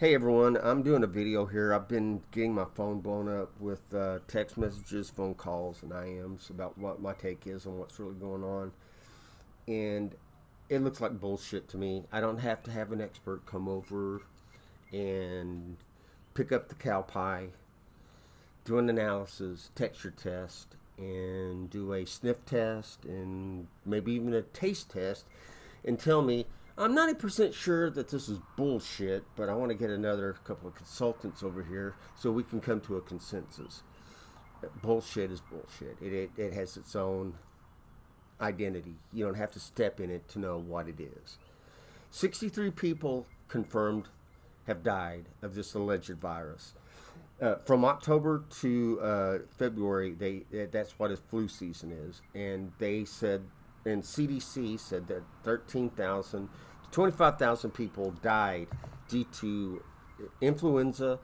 Hey everyone, I'm doing a video here. I've been getting my phone blown up with text messages, phone calls, and IMs about what my take is on what's really going on. And it looks like bullshit to me. I don't have to have an expert come over and pick up the cow pie, do an analysis, texture test, and do a sniff test, and maybe even a taste test, and tell me I'm 90% sure that this is bullshit, but I want to get another couple of consultants over here so we can come to a consensus. Bullshit is bullshit. It has its own identity. You don't have to step in it to know what it is. 63 people confirmed have died of this alleged virus. From October to February, that's what his flu season is, and they said, and CDC said that 13,000 to 25,000 people died due to influenza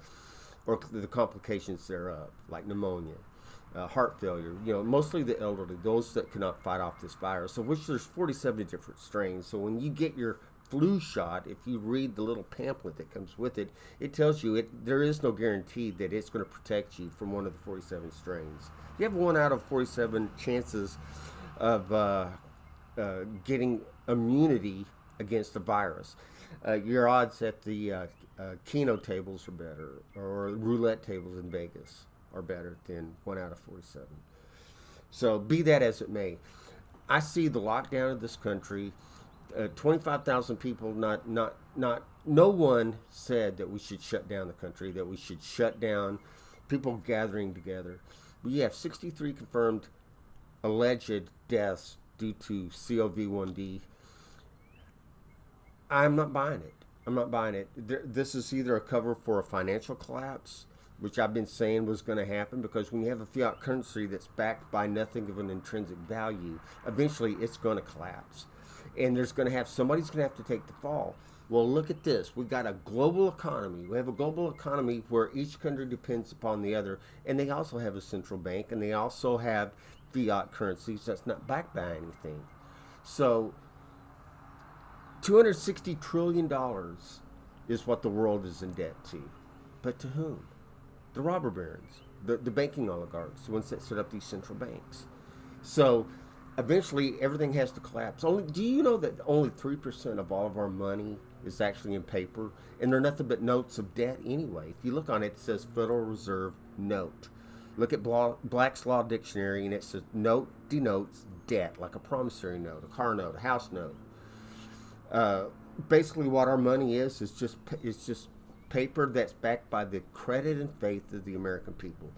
or the complications thereof, like pneumonia, heart failure. Mostly the elderly, those that cannot fight off this virus. Of which there's 47 different strains. So when you get your flu shot, if you read the little pamphlet that comes with it, it tells you there is no guarantee that it's going to protect you from one of the 47 strains. You have 1 out of 47 chances of getting immunity against the virus. Your odds at the Keno tables are better, or roulette tables in Vegas are better than 1 out of 47. So be that as it may, I see the lockdown of this country. 25,000 people. No one said that we should shut down the country. That we should shut down people gathering together. We have 63 confirmed alleged deaths due to COVID-1. I'm not buying it. I'm not buying it. This is either a cover for a financial collapse, which I've been saying was going to happen, because when you have a fiat currency that's backed by nothing of an intrinsic value, eventually it's going to collapse. And somebody's going to have to take the fall. Well, look at this. We've got a global economy. We have a global economy where each country depends upon the other, and they also have a central bank, and they also have fiat currencies that's not backed by anything. So $260 trillion is what the world is in debt to. But to whom? The robber barons, the banking oligarchs, the ones that set up these central banks. So eventually everything has to collapse. Do you know that only 3% of all of our money is actually in paper? And they're nothing but notes of debt anyway. If you look on it, it says Federal Reserve note. Look at Black's Law Dictionary, and it says note denotes debt, like a promissory note, a car note, a house note. Uh, Basically, what our money is just paper that's backed by the credit and faith of the American people.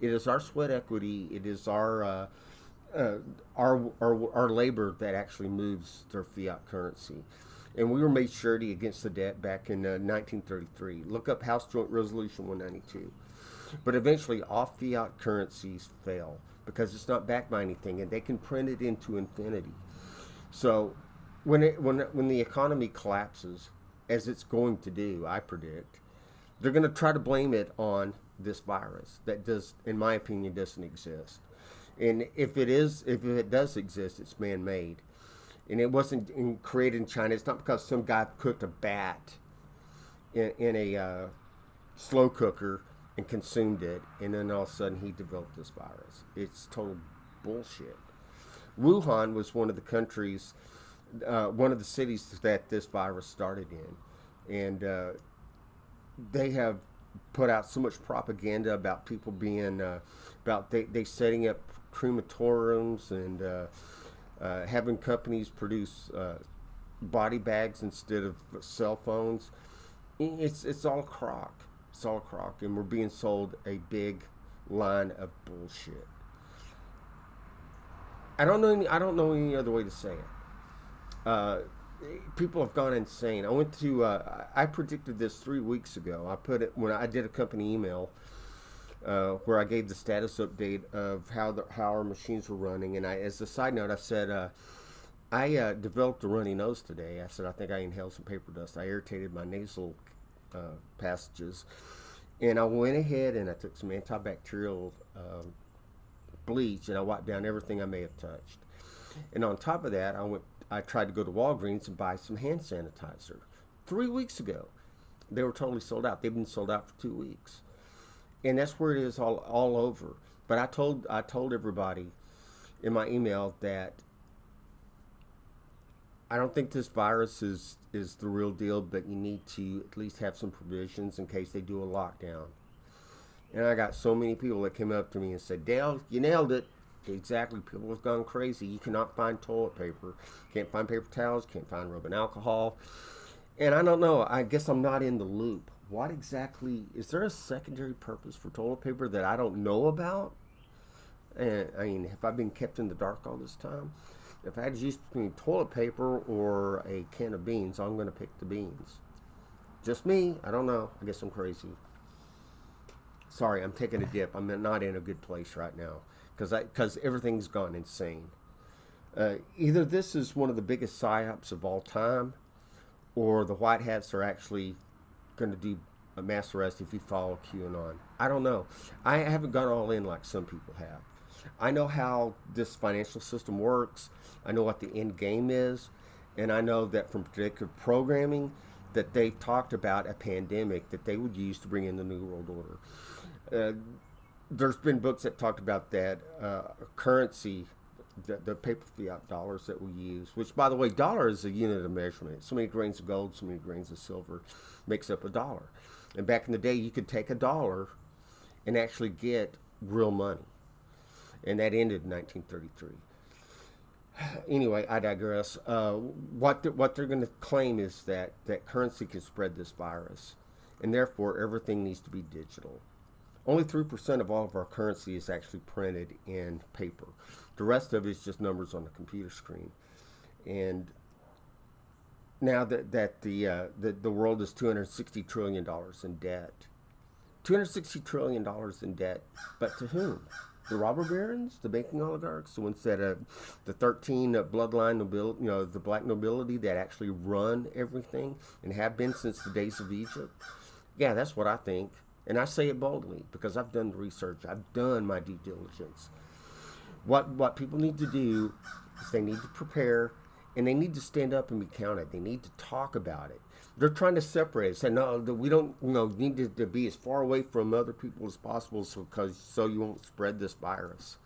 It is our sweat equity. It is our labor that actually moves their fiat currency. And we were made surety against the debt back in 1933. Look up House Joint Resolution 192. But eventually, all fiat currencies fail because it's not backed by anything, and they can print it into infinity. So when the economy collapses, as it's going to do, I predict, they're going to try to blame it on this virus that does, in my opinion, doesn't exist. And if it does exist, it's man-made, and it wasn't created in China. It's not because some guy cooked a bat in a slow cooker and consumed it, and then all of a sudden he developed this virus. It's total bullshit. Wuhan was one of the cities that this virus started in, and they have put out so much propaganda about people being about they setting up crematoriums and having companies produce body bags instead of cell phones. It's all crock. It's all crock, and we're being sold a big line of bullshit. I don't know any other way to say it. Uh, People have gone insane. I predicted this 3 weeks ago. I put it when I did a company email where I gave the status update of how our machines were running. And as a side note, I said I developed a runny nose today. I said I think I inhaled some paper dust. I irritated my nasal passages, and I went ahead and I took some antibacterial bleach and I wiped down everything I may have touched. And on top of that, I tried to go to Walgreens and buy some hand sanitizer 3 weeks ago. They were totally sold out. They've been sold out for 2 weeks, and that's where it is all over. But I told everybody in my email that I don't think this virus is the real deal, but you need to at least have some provisions in case they do a lockdown. And I got so many people that came up to me and said, Dale, you nailed it. Exactly. People have gone crazy. You cannot find toilet paper. Can't find paper towels. Can't find rubbing alcohol. And I don't know. I guess I'm not in the loop. What exactly is there a secondary purpose for toilet paper that I don't know about? And I mean, have I been kept in the dark all this time? If I had to choose between toilet paper or a can of beans, I'm going to pick the beans. Just me. I don't know. I guess I'm crazy. Sorry, I'm taking a dip. I'm not in a good place right now because everything's gone insane. Either this is one of the biggest psyops of all time, or the white hats are actually going to do a mass arrest if you follow QAnon. I don't know. I haven't gone all in like some people have. I know how this financial system works. I know what the end game is, and I know that from predictive programming that they've talked about a pandemic that they would use to bring in the New World Order. There's been books that talked about that currency, the paper fiat dollars that we use, which, by the way, dollar is a unit of measurement. So many grains of gold, so many grains of silver makes up a dollar. And back in the day, you could take a dollar and actually get real money. And that ended in 1933. Anyway, I digress. What they're going to claim is that currency can spread this virus, and therefore everything needs to be digital. Only 3% of all of our currency is actually printed in paper. The rest of it is just numbers on the computer screen. And now that the world is $260 trillion in debt. $260 trillion in debt, but to whom? The robber barons, the banking oligarchs, the ones that the 13 bloodline nobility, the black nobility that actually run everything and have been since the days of Egypt. Yeah, that's what I think. And I say it boldly because I've done the research. I've done my due diligence. What people need to do is they need to prepare, and they need to stand up and be counted. They need to talk about it. They're trying to separate it. Say, no, we don't need to be as far away from other people as possible so you won't spread this virus.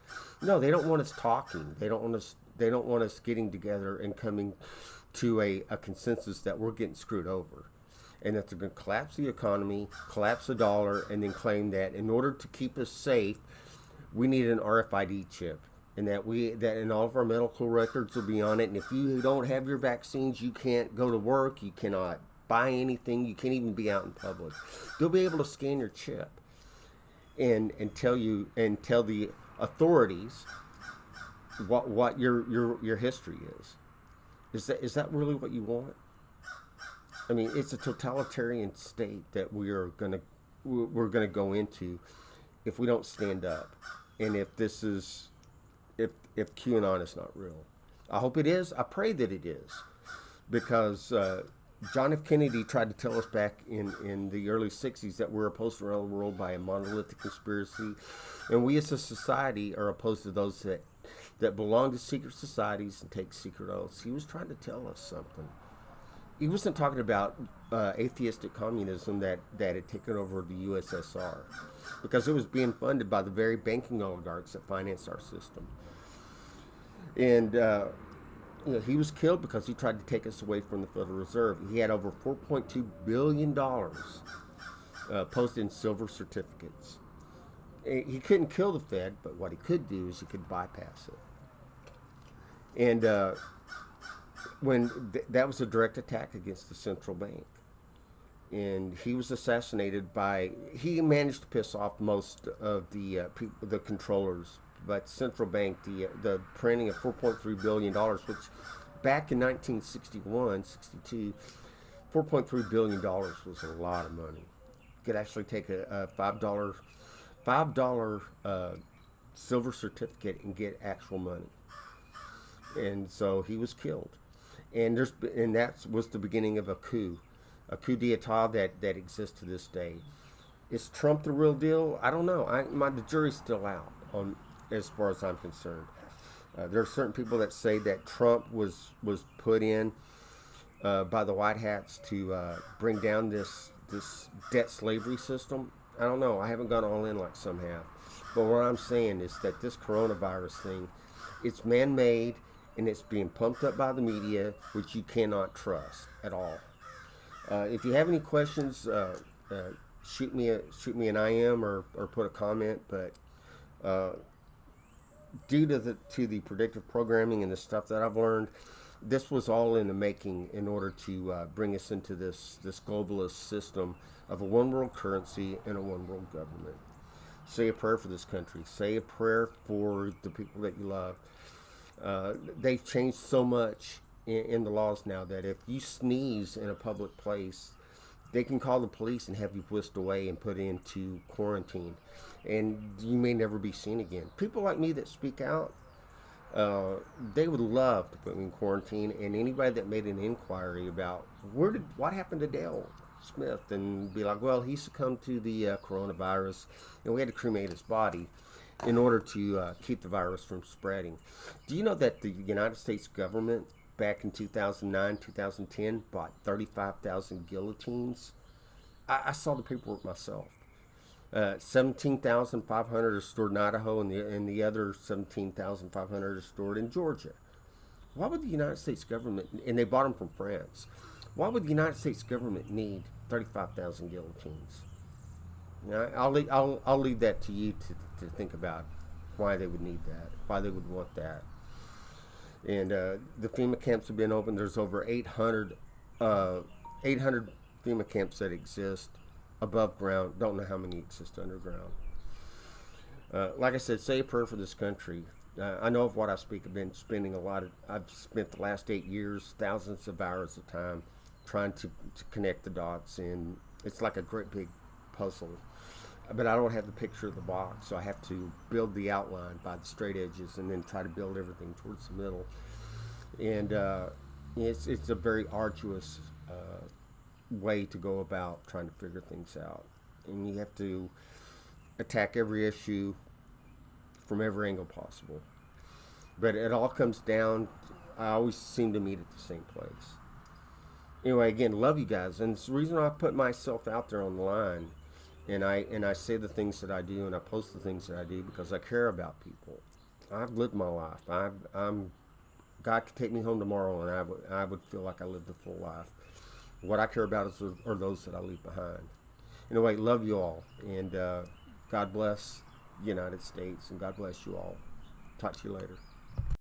No, they don't want us talking. They don't want us getting together and coming to a consensus that we're getting screwed over. And that they're going to collapse the economy, collapse the dollar, and then claim that in order to keep us safe, we need an RFID chip, and that in all of our medical records will be on it. And if you don't have your vaccines, you can't go to work, you cannot buy anything, you can't even be out in public. They'll be able to scan your chip and tell the authorities what your history is. Is that really what you want? I mean, it's a totalitarian state that we're gonna go into if we don't stand up, and if QAnon is not real. I hope it is. I pray that it is, because John F. Kennedy tried to tell us back in the early '60s that we're opposed around the world by a monolithic conspiracy, and we as a society are opposed to those that belong to secret societies and take secret oaths. He was trying to tell us something. He wasn't talking about atheistic communism that had taken over the USSR, because it was being funded by the very banking oligarchs that financed our system. And he was killed because he tried to take us away from the Federal Reserve. He had over $4.2 billion posted in silver certificates. He couldn't kill the Fed, but what he could do is he could bypass it. And that was a direct attack against the central bank, and he was assassinated he managed to piss off most of the controllers, but central bank, the printing of $4.3 billion, which back in 1961, 62, $4.3 billion was a lot of money. You could actually take a $5 silver certificate and get actual money. And so he was killed. And that was the beginning of a coup d'état that exists to this day. Is Trump the real deal? I don't know. The jury's still out on, as far as I'm concerned. There are certain people that say that Trump was put in by the White Hats to bring down this this debt slavery system. I don't know. I haven't gone all in like some have. But what I'm saying is that this coronavirus thing, it's man-made and it's being pumped up by the media, which you cannot trust at all. If you have any questions, shoot me an IM or put a comment. But uh, due to the predictive programming and the stuff that I've learned, this was all in the making in order to bring us into this globalist system of a one world currency and a one world government. Say a prayer for this country. Say a prayer for the people that you love. They've changed so much in the laws now that if you sneeze in a public place, they can call the police and have you whisked away and put into quarantine, and you may never be seen again. People like me that speak out, they would love to put me in quarantine, and anybody that made an inquiry about what happened to Dale Smith, and be like, well, he succumbed to the coronavirus, and we had to cremate his body in order to keep the virus from spreading. Do you know that the United States government back in 2009, 2010 bought 35,000 guillotines? I saw the paperwork myself. 17,500 are stored in Idaho, and the other 17,500 are stored in Georgia. Why would the United States government, and they bought them from France, why would the United States government need 35,000 guillotines? Now, I'll leave that to you to think about why they would need that, why they would want that. And the FEMA camps have been open. There's over 800 FEMA camps that exist above ground. Don't know how many exist underground. Like I said, say a prayer for this country. I know of what I speak. I've spent the last 8 years, thousands of hours of time trying to connect the dots, and it's like a great big puzzle. But I don't have the picture of the box, so I have to build the outline by the straight edges and then try to build everything towards the middle. And it's a very arduous way to go about trying to figure things out. And you have to attack every issue from every angle possible. But it all comes down, I always seem to meet at the same place. Anyway, again, love you guys. And it's the reason I put myself out there on the line. And I say the things that I do, and I post the things that I do because I care about people. I've lived my life. God could take me home tomorrow, and I would feel like I lived a full life. What I care about are those that I leave behind. Anyway, love you all, and God bless the United States, and God bless you all. Talk to you later.